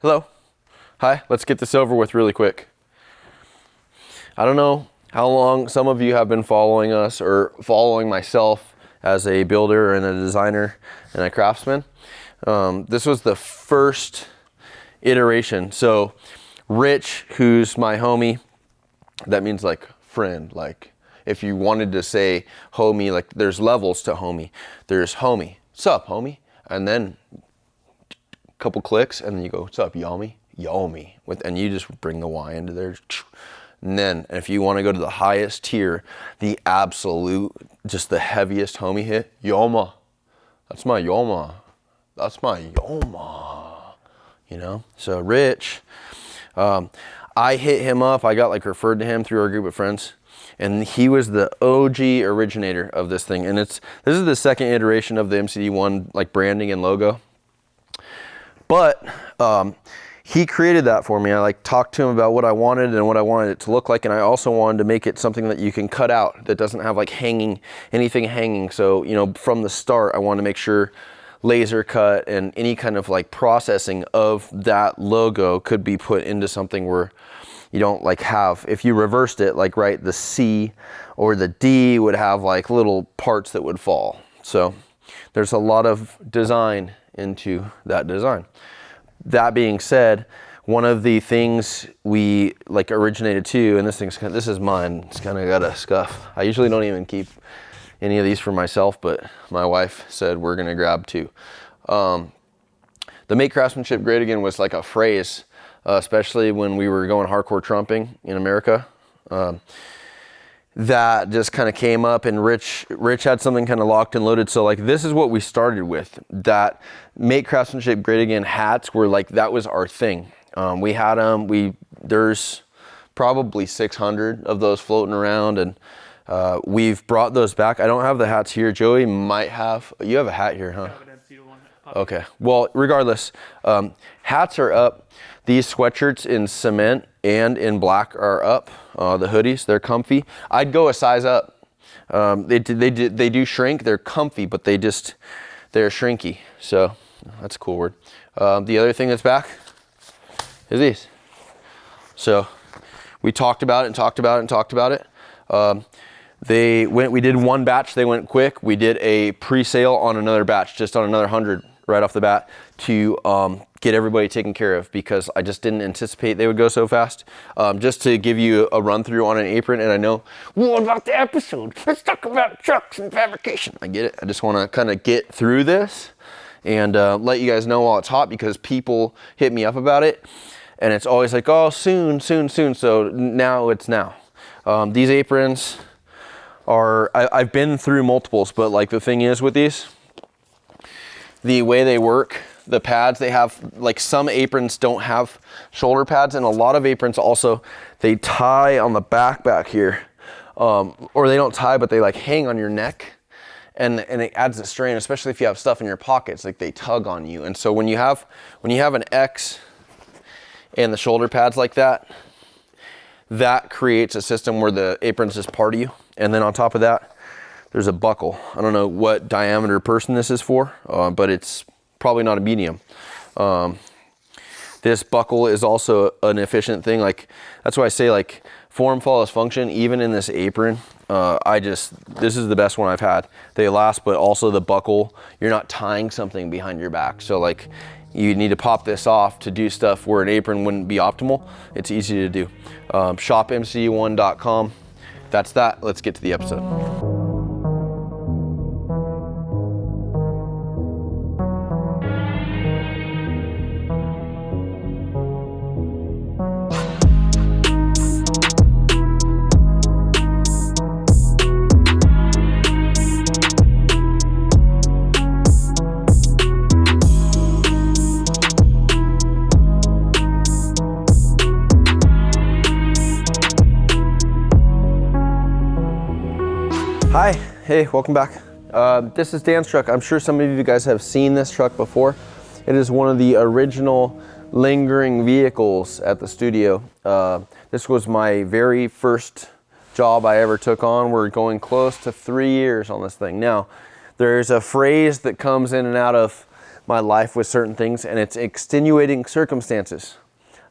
Hello. Hi, let's get this over with really quick. I don't know how long some of you have been following us or following myself as a builder and a designer and a craftsman. This was the first iteration. So Rich, who's my homie, that means like friend. Like if you wanted to say homie, like there's levels to homie. There's homie, sup homie, and then couple clicks and then you go, what's up, Yomi? Yomi. And you just bring the Y into there. And then if you want to go to the highest tier, the absolute, just the heaviest homie hit, Yoma. That's my Yoma. That's my Yoma. You know? So Rich, I hit him up. I got like referred to him through our group of friends. And he was the OG originator of this thing. And this is the second iteration of the MCD1 like branding and logo. But he created that for me. I like talked to him about what I wanted and what I wanted it to look like, and I also wanted to make it something that you can cut out that doesn't have like anything hanging. So, you know, from the start, I wanted to make sure laser cut and any kind of like processing of that logo could be put into something where you don't like have, if you reversed it, like right, the C or the D would have like little parts that would fall. So there's a lot of design into that design. That being said, one of the things we like originated too, and this is mine, it's kind of got a scuff. I usually don't even keep any of these for myself, but my wife said we're gonna grab two. The make craftsmanship great again was like a phrase, especially when we were going hardcore trumping in America. That just kind of came up, and Rich had something kind of locked and loaded. So like this is what we started with. That make craftsmanship great again hats were like, that was our thing. We had them. There's probably 600 of those floating around, and we've brought those back. I don't have the hats here. Joey might have. You have a hat here, huh? Okay. Well, regardless, hats are up. These sweatshirts in cement and in black are up. The hoodies, they're comfy. I'd go a size up. They do shrink. They're comfy, but they're shrinky. So that's a cool word. The other thing that's back is these. So we talked about it and talked about it and talked about it. We did one batch. They went quick. We did a pre-sale on another batch, just on another 100 right off the bat to get everybody taken care of, because I just didn't anticipate they would go so fast. Just to give you a run through on an apron, and I know, what about the episode? Let's talk about trucks and fabrication. I get it. I just want to kind of get through this and let you guys know while it's hot, because people hit me up about it and it's always like, oh, soon. So now it's now. These aprons are, I've been through multiples, but like the thing is with these, the way they work, the pads they have, like some aprons don't have shoulder pads, and a lot of aprons also, they tie on the back here, or they don't tie, but they like hang on your neck, and it adds a strain, especially if you have stuff in your pockets, like they tug on you. And so when you have an X and the shoulder pads like that, that creates a system where the apron's just part of you. And then on top of that, there's a buckle. I don't know what diameter person this is for, but it's probably not a medium. This buckle is also an efficient thing. Like, that's why I say like form follows function, even in this apron. This is the best one I've had. They last, but also the buckle, you're not tying something behind your back. So like you need to pop this off to do stuff where an apron wouldn't be optimal. It's easy to do. Shopmcd1.com. That's that. Let's get to the episode. Hi, hey, welcome back. This is Dan's truck. I'm sure some of you guys have seen this truck before. It is one of the original lingering vehicles at the studio. This was my very first job I ever took on. We're going close to 3 years on this thing. Now, there's a phrase that comes in and out of my life with certain things, and it's extenuating circumstances.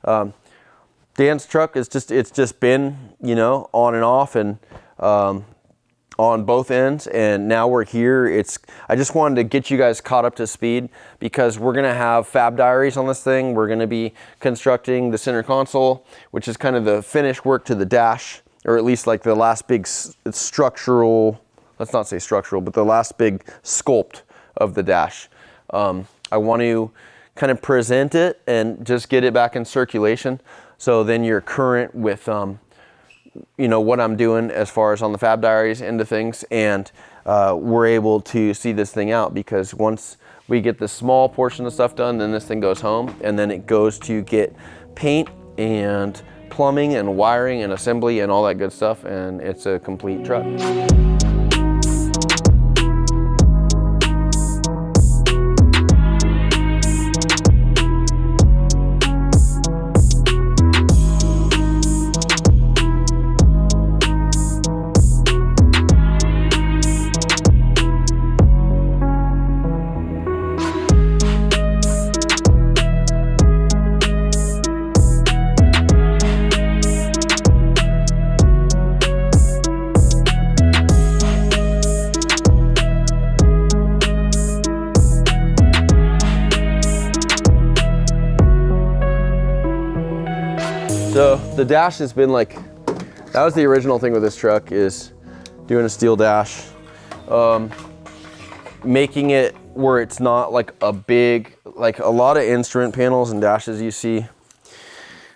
Dan's truck is it's just been, you know, on and off, and on both ends, and now we're here. I just wanted to get you guys caught up to speed, because we're gonna have fab diaries on this thing. We're gonna be constructing the center console, which is kind of the finished work to the dash, or at least like the last big structural, let's not say structural, but the last big sculpt of the dash. I want to kind of present it and just get it back in circulation, so then you're current with you know, what I'm doing as far as on the fab diaries into things, and we're able to see this thing out, because once we get the small portion of stuff done, then this thing goes home, and then it goes to get paint and plumbing and wiring and assembly and all that good stuff, and it's a complete truck. So the dash has been like, that was the original thing with this truck, is doing a steel dash, making it where it's not like a big, like a lot of instrument panels and dashes you see,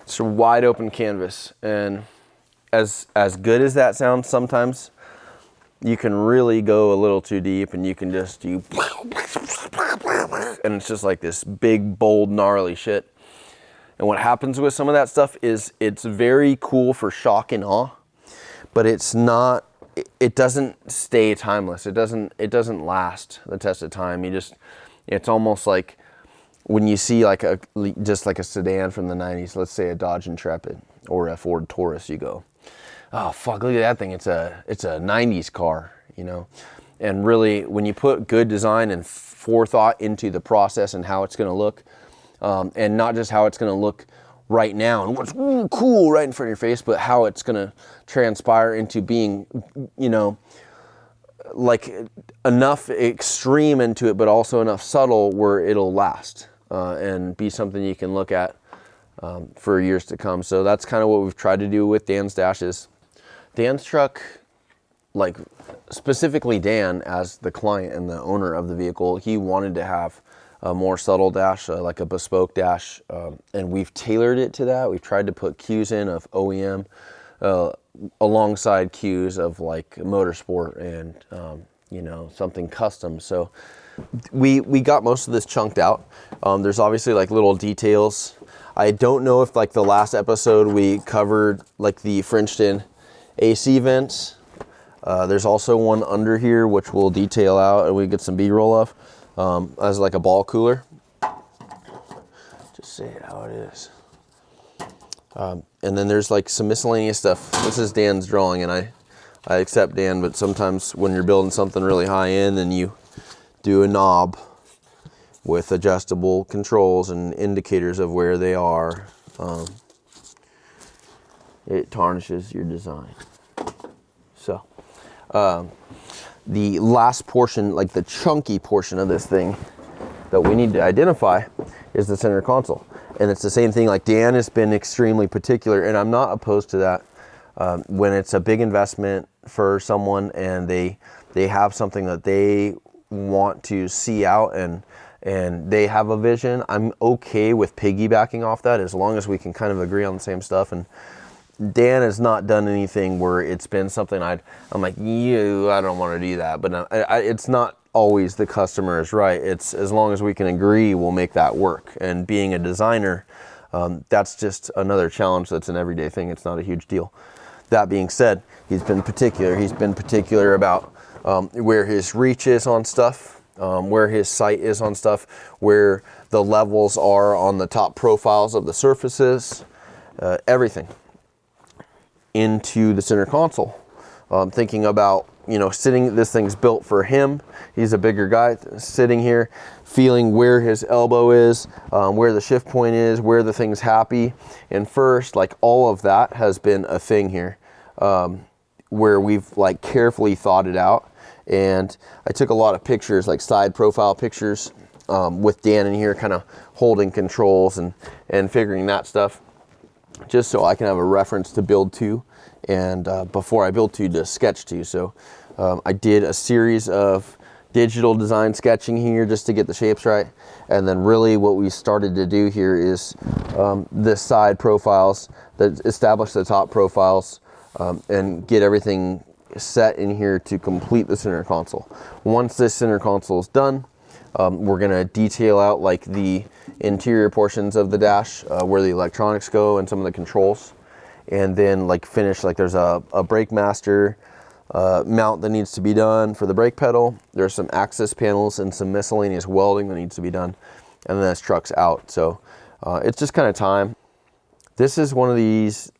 it's a wide open canvas. And as good as that sounds, sometimes you can really go a little too deep, and you can just do, and it's just like this big, bold, gnarly shit. And what happens with some of that stuff is it's very cool for shock and awe, but it's not, it doesn't stay timeless. It doesn't last the test of time. It's almost like when you see like just like a sedan from the 90s, let's say a Dodge Intrepid or a Ford Taurus, you go, oh fuck, look at that thing. It's a 90s car, you know? And really, when you put good design and forethought into the process and how it's gonna look, and not just how it's going to look right now and what's cool right in front of your face, but how it's going to transpire into being, you know, like enough extreme into it, but also enough subtle where it'll last and be something you can look at for years to come. So that's kind of what we've tried to do with Dan's dashes. Dan's truck, like specifically Dan as the client and the owner of the vehicle, he wanted to have a more subtle dash, like a bespoke dash, and we've tailored it to that. We've tried to put cues in of OEM alongside cues of like motorsport and you know, something custom. So we got most of this chunked out. There's obviously like little details. I don't know if like the last episode we covered like the French-in AC vents. There's also one under here which we'll detail out and we get some B-roll of. As like a ball cooler. Just say it how it is. And then there's like some miscellaneous stuff. This is Dan's drawing, and I accept Dan, but sometimes when you're building something really high end, then you do a knob with adjustable controls and indicators of where they are. It tarnishes your design. So, the last portion, like the chunky portion of this thing that we need to identify, is the center console. And it's the same thing, like Dan has been extremely particular, and I'm not opposed to that. When it's a big investment for someone and they have something that they want to see out and they have a vision, I'm okay with piggybacking off that as long as we can kind of agree on the same stuff. And Dan has not done anything where it's been something I'm like, I don't want to do that. But it's not always the customer is right. It's as long as we can agree, we'll make that work. And being a designer, that's just another challenge that's an everyday thing. It's not a huge deal. That being said, he's been particular. He's been particular about where his reach is on stuff, where his sight is on stuff, where the levels are on the top profiles of the surfaces, everything into the center console. Thinking about, you know, this thing's built for him. He's a bigger guy sitting here, feeling where his elbow is, where the shift point is, where the thing's happy. And first, like all of that has been a thing here, where we've like carefully thought it out. And I took a lot of pictures, like side profile pictures, with Dan in here kind of holding controls and figuring that stuff, just so I can have a reference to build to, and before I build to sketch to. So I did a series of digital design sketching here just to get the shapes right. And then really what we started to do here is the side profiles, that establish the top profiles, and get everything set in here to complete the center console. Once this center console is done, we're gonna detail out like the interior portions of the dash, where the electronics go and some of the controls. And then like finish, like there's a brake master mount that needs to be done for the brake pedal. There's some access panels and some miscellaneous welding that needs to be done. And then this truck's out. So it's just kind of time. This is one of these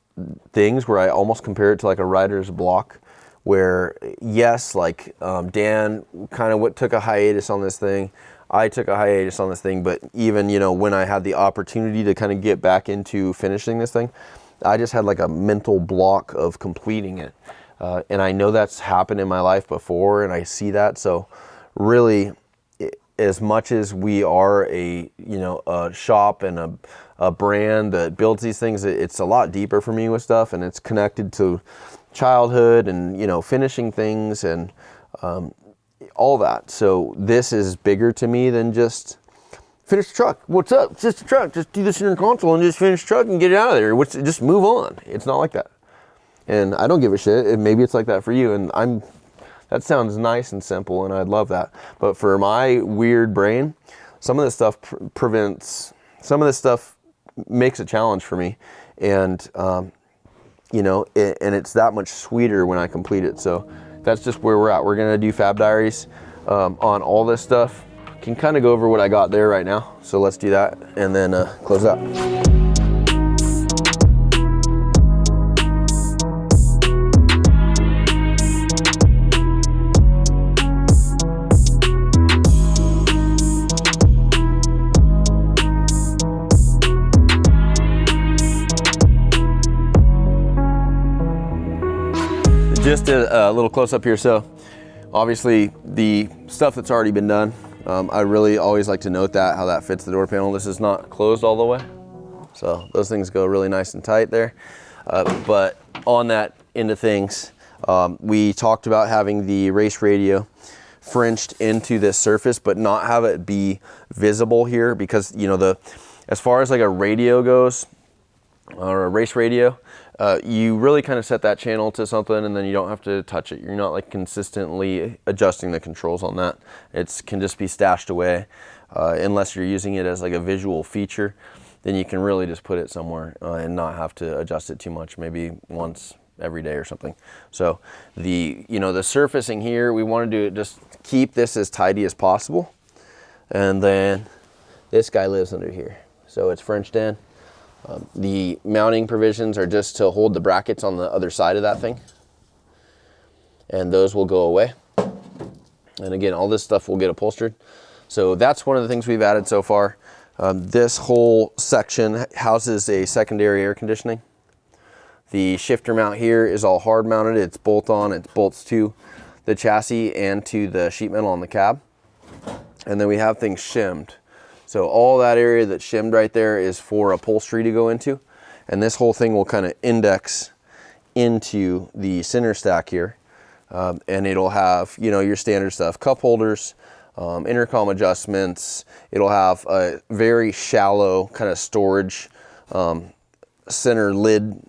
things where I almost compare it to like a writer's block, where yes, like Dan kind of took a hiatus on this thing. I took a hiatus on this thing, but even, you know, when I had the opportunity to kind of get back into finishing this thing, I just had like a mental block of completing it. And I know that's happened in my life before, and I see that. So really, as much as we are a shop and a brand that builds these things, it's a lot deeper for me with stuff, and it's connected to childhood and, you know, finishing things and all that. So this is bigger to me than just finish the truck. What's up? It's just a truck. Just do this in your console and just finish the truck and get it out of there. Just move on. It's not like that. And I don't give a shit. Maybe it's like that for you. And that sounds nice and simple, and I'd love that. But for my weird brain, some of this stuff some of this stuff makes a challenge for me. And, you know, and it's that much sweeter when I complete it. So that's just where we're at. We're going to do Fab Diaries on all this stuff. Can kind of go over what I got there right now. So let's do that and then close out. Just a little close up here. So obviously the stuff that's already been done, I really always like to note that, how that fits the door panel. This is not closed all the way. So those things go really nice and tight there. But on that end of things, we talked about having the race radio Frenched into this surface, but not have it be visible here, because, you know, as far as like a radio goes, or a race radio, you really kind of set that channel to something and then you don't have to touch it. You're not like consistently adjusting the controls on that. It can just be stashed away, unless you're using it as like a visual feature. Then you can really just put it somewhere and not have to adjust it too much, maybe once every day or something. So the surfacing here, we want to just keep this as tidy as possible. And then this guy lives under here, so it's Frenched in. The mounting provisions are just to hold the brackets on the other side of that thing, and those will go away. And again, all this stuff will get upholstered. So that's one of the things we've added so far. This whole section houses a secondary air conditioning. The shifter mount here is all hard mounted. It's bolt on, it bolts to the chassis and to the sheet metal on the cab. And then we have things shimmed. So all that area that's shimmed right there is for upholstery to go into. And this whole thing will kind of index into the center stack here. And it'll have, you know, your standard stuff, cup holders, intercom adjustments. It'll have a very shallow kind of storage center lid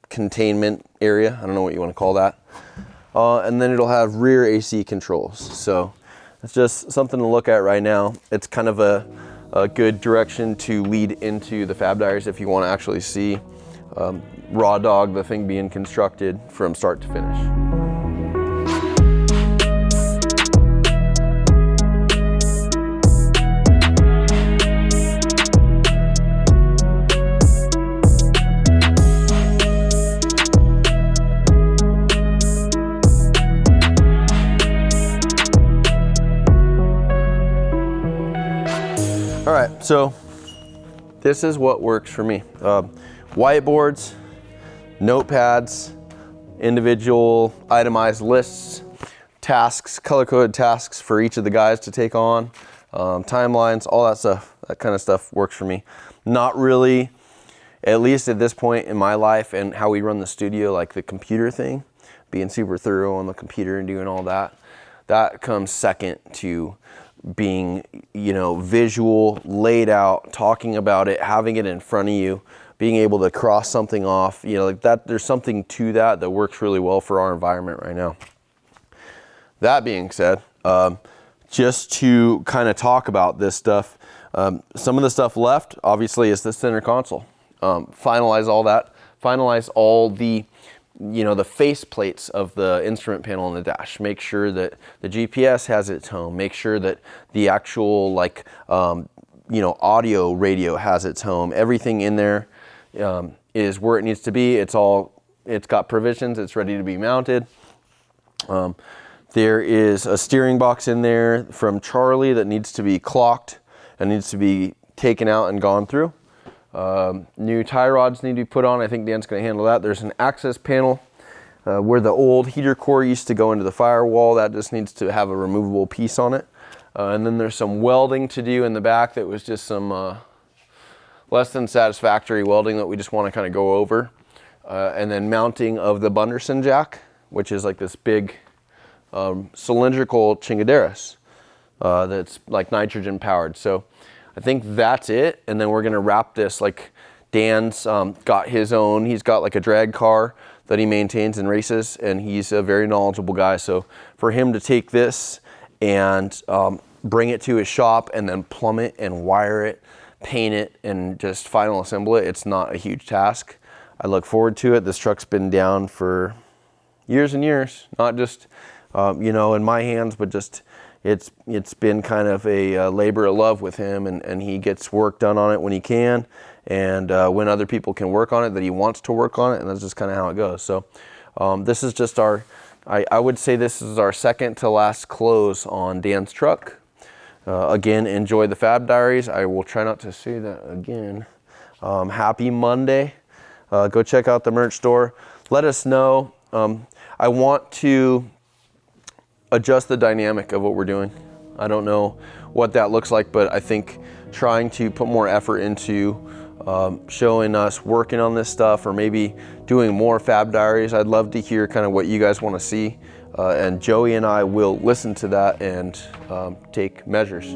containment area. I don't know what you want to call that. And then it'll have rear AC controls. So it's just something to look at right now. It's kind of a good direction to lead into the Fab Diaries if you want to actually see raw dog the thing being constructed from start to finish. So this is what works for me. Whiteboards, notepads, individual itemized lists, tasks, color-coded tasks for each of the guys to take on, timelines, all that stuff. That kind of stuff works for me. Not really, at least at this point in my life and how we run the studio, like the computer thing, being super thorough on the computer and doing all that, that comes second to being, you know, visual, laid out, talking about it, having it in front of you, being able to cross something off, you know, like that. There's something to that that works really well for our environment right now. That being said, just to kind of talk about this stuff, some of the stuff left, obviously, is the center console. Finalize all that, finalize all the, you know, the face plates of the instrument panel in the dash. Make sure that the GPS has its home. Make sure that the actual, like, you know, audio radio has its home. Everything in there is where it needs to be. It's got provisions. It's ready to be mounted. There is a steering box in there from Charlie that needs to be clocked and needs to be taken out and gone through. New tie rods need to be put on. I think Dan's going to handle that. There's an access panel where the old heater core used to go into the firewall. That just needs to have a removable piece on it. And then there's some welding to do in the back that was just some less than satisfactory welding that we just want to kind of go over. And then mounting of the Bunderson jack, which is like this big cylindrical chingaderas that's like nitrogen powered. So I think that's it. And then we're gonna wrap this, like Dan's got his own, he's got like a drag car that he maintains and races, and he's a very knowledgeable guy. So for him to take this and bring it to his shop and then plumb it and wire it, paint it, and just final assemble it, it's not a huge task. I look forward to it. This truck's been down for years and years, not just you know, in my hands, but just it's been kind of a labor of love with him, and he gets work done on it when he can, and when other people can work on it, that he wants to work on it, and that's just kind of how it goes. So this is just our, I would say this is our second to last close on Dan's truck. Again, enjoy the Fab Diaries. I will try not to say that again. Happy Monday. Go check out the merch store. Let us know. I want to adjust the dynamic of what we're doing. I don't know what that looks like, but I think trying to put more effort into showing us working on this stuff, or maybe doing more Fab Diaries. I'd love to hear kind of what you guys want to see, and Joey and I will listen to that and take measures.